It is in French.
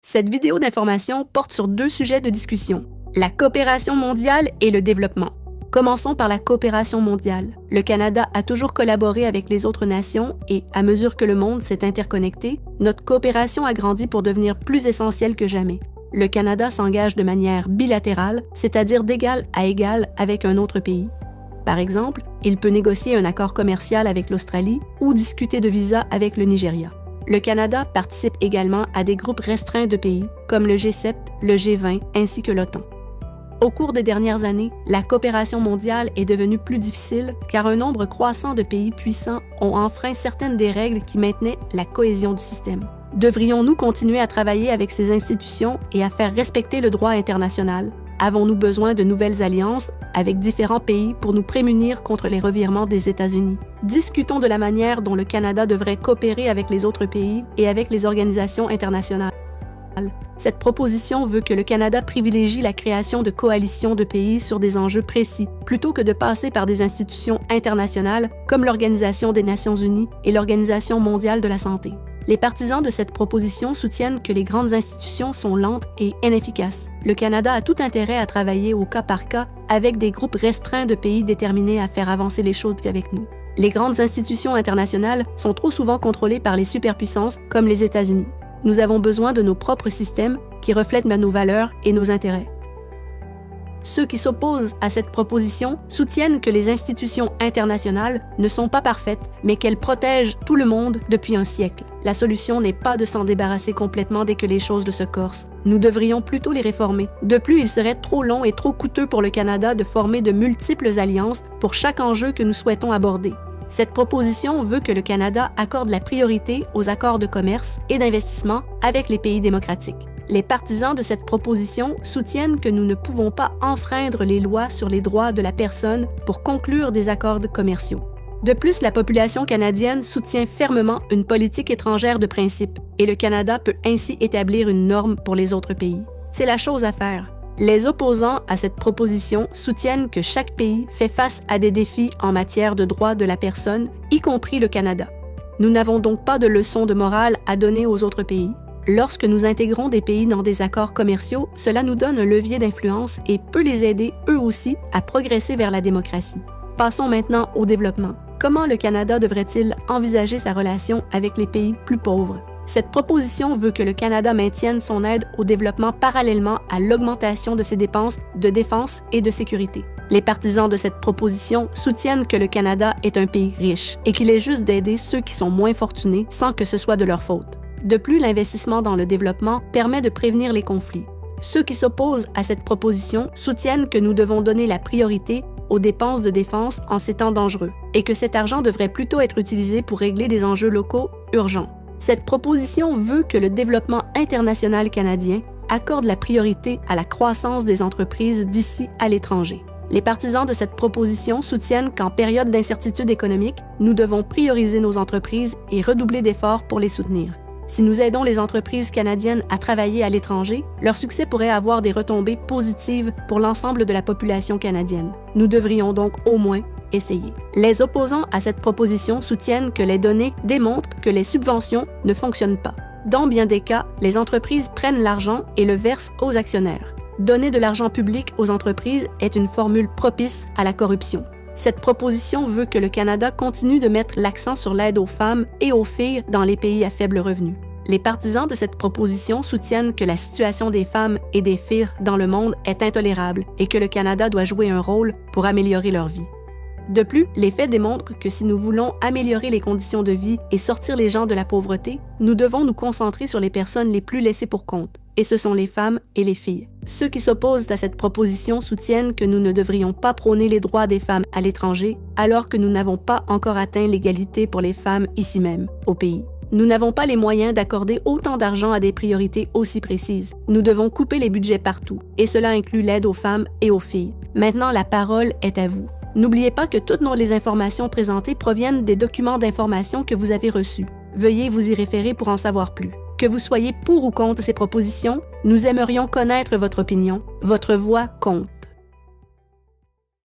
Cette vidéo d'information porte sur deux sujets de discussion, la coopération mondiale et le développement. Commençons par la coopération mondiale. Le Canada a toujours collaboré avec les autres nations et, à mesure que le monde s'est interconnecté, notre coopération a grandi pour devenir plus essentielle que jamais. Le Canada s'engage de manière bilatérale, c'est-à-dire d'égal à égal avec un autre pays. Par exemple, il peut négocier un accord commercial avec l'Australie ou discuter de visa avec le Nigeria. Le Canada participe également à des groupes restreints de pays, comme le G7, le G20 ainsi que l'OTAN. Au cours des dernières années, la coopération mondiale est devenue plus difficile car un nombre croissant de pays puissants ont enfreint certaines des règles qui maintenaient la cohésion du système. Devrions-nous continuer à travailler avec ces institutions et à faire respecter le droit international? Avons-nous besoin de nouvelles alliances avec différents pays pour nous prémunir contre les revirements des États-Unis? Discutons de la manière dont le Canada devrait coopérer avec les autres pays et avec les organisations internationales. Cette proposition veut que le Canada privilégie la création de coalitions de pays sur des enjeux précis, plutôt que de passer par des institutions internationales comme l'Organisation des Nations Unies et l'Organisation mondiale de la santé. Les partisans de cette proposition soutiennent que les grandes institutions sont lentes et inefficaces. Le Canada a tout intérêt à travailler au cas par cas avec des groupes restreints de pays déterminés à faire avancer les choses avec nous. Les grandes institutions internationales sont trop souvent contrôlées par les superpuissances comme les États-Unis. Nous avons besoin de nos propres systèmes qui reflètent nos valeurs et nos intérêts. Ceux qui s'opposent à cette proposition soutiennent que les institutions internationales ne sont pas parfaites, mais qu'elles protègent tout le monde depuis un siècle. La solution n'est pas de s'en débarrasser complètement dès que les choses se corsent. Nous devrions plutôt les réformer. De plus, il serait trop long et trop coûteux pour le Canada de former de multiples alliances pour chaque enjeu que nous souhaitons aborder. Cette proposition veut que le Canada accorde la priorité aux accords de commerce et d'investissement avec les pays démocratiques. Les partisans de cette proposition soutiennent que nous ne pouvons pas enfreindre les lois sur les droits de la personne pour conclure des accords commerciaux. De plus, la population canadienne soutient fermement une politique étrangère de principe et le Canada peut ainsi établir une norme pour les autres pays. C'est la chose à faire. Les opposants à cette proposition soutiennent que chaque pays fait face à des défis en matière de droits de la personne, y compris le Canada. Nous n'avons donc pas de leçons de morale à donner aux autres pays. Lorsque nous intégrons des pays dans des accords commerciaux, cela nous donne un levier d'influence et peut les aider, eux aussi, à progresser vers la démocratie. Passons maintenant au développement. Comment le Canada devrait-il envisager sa relation avec les pays plus pauvres? Cette proposition veut que le Canada maintienne son aide au développement parallèlement à l'augmentation de ses dépenses de défense et de sécurité. Les partisans de cette proposition soutiennent que le Canada est un pays riche et qu'il est juste d'aider ceux qui sont moins fortunés sans que ce soit de leur faute. De plus, l'investissement dans le développement permet de prévenir les conflits. Ceux qui s'opposent à cette proposition soutiennent que nous devons donner la priorité aux dépenses de défense en ces temps dangereux et que cet argent devrait plutôt être utilisé pour régler des enjeux locaux urgents. Cette proposition veut que le développement international canadien accorde la priorité à la croissance des entreprises d'ici à l'étranger. Les partisans de cette proposition soutiennent qu'en période d'incertitude économique, nous devons prioriser nos entreprises et redoubler d'efforts pour les soutenir. Si nous aidons les entreprises canadiennes à travailler à l'étranger, leur succès pourrait avoir des retombées positives pour l'ensemble de la population canadienne. Nous devrions donc au moins essayer. Les opposants à cette proposition soutiennent que les données démontrent que les subventions ne fonctionnent pas. Dans bien des cas, les entreprises prennent l'argent et le versent aux actionnaires. Donner de l'argent public aux entreprises est une formule propice à la corruption. Cette proposition veut que le Canada continue de mettre l'accent sur l'aide aux femmes et aux filles dans les pays à faible revenu. Les partisans de cette proposition soutiennent que la situation des femmes et des filles dans le monde est intolérable et que le Canada doit jouer un rôle pour améliorer leur vie. De plus, les faits démontrent que si nous voulons améliorer les conditions de vie et sortir les gens de la pauvreté, nous devons nous concentrer sur les personnes les plus laissées pour compte, et ce sont les femmes et les filles. Ceux qui s'opposent à cette proposition soutiennent que nous ne devrions pas prôner les droits des femmes à l'étranger, alors que nous n'avons pas encore atteint l'égalité pour les femmes ici même, au pays. Nous n'avons pas les moyens d'accorder autant d'argent à des priorités aussi précises. Nous devons couper les budgets partout, et cela inclut l'aide aux femmes et aux filles. Maintenant, la parole est à vous. N'oubliez pas que toutes les informations présentées proviennent des documents d'information que vous avez reçus. Veuillez vous y référer pour en savoir plus. Que vous soyez pour ou contre ces propositions, nous aimerions connaître votre opinion. Votre voix compte.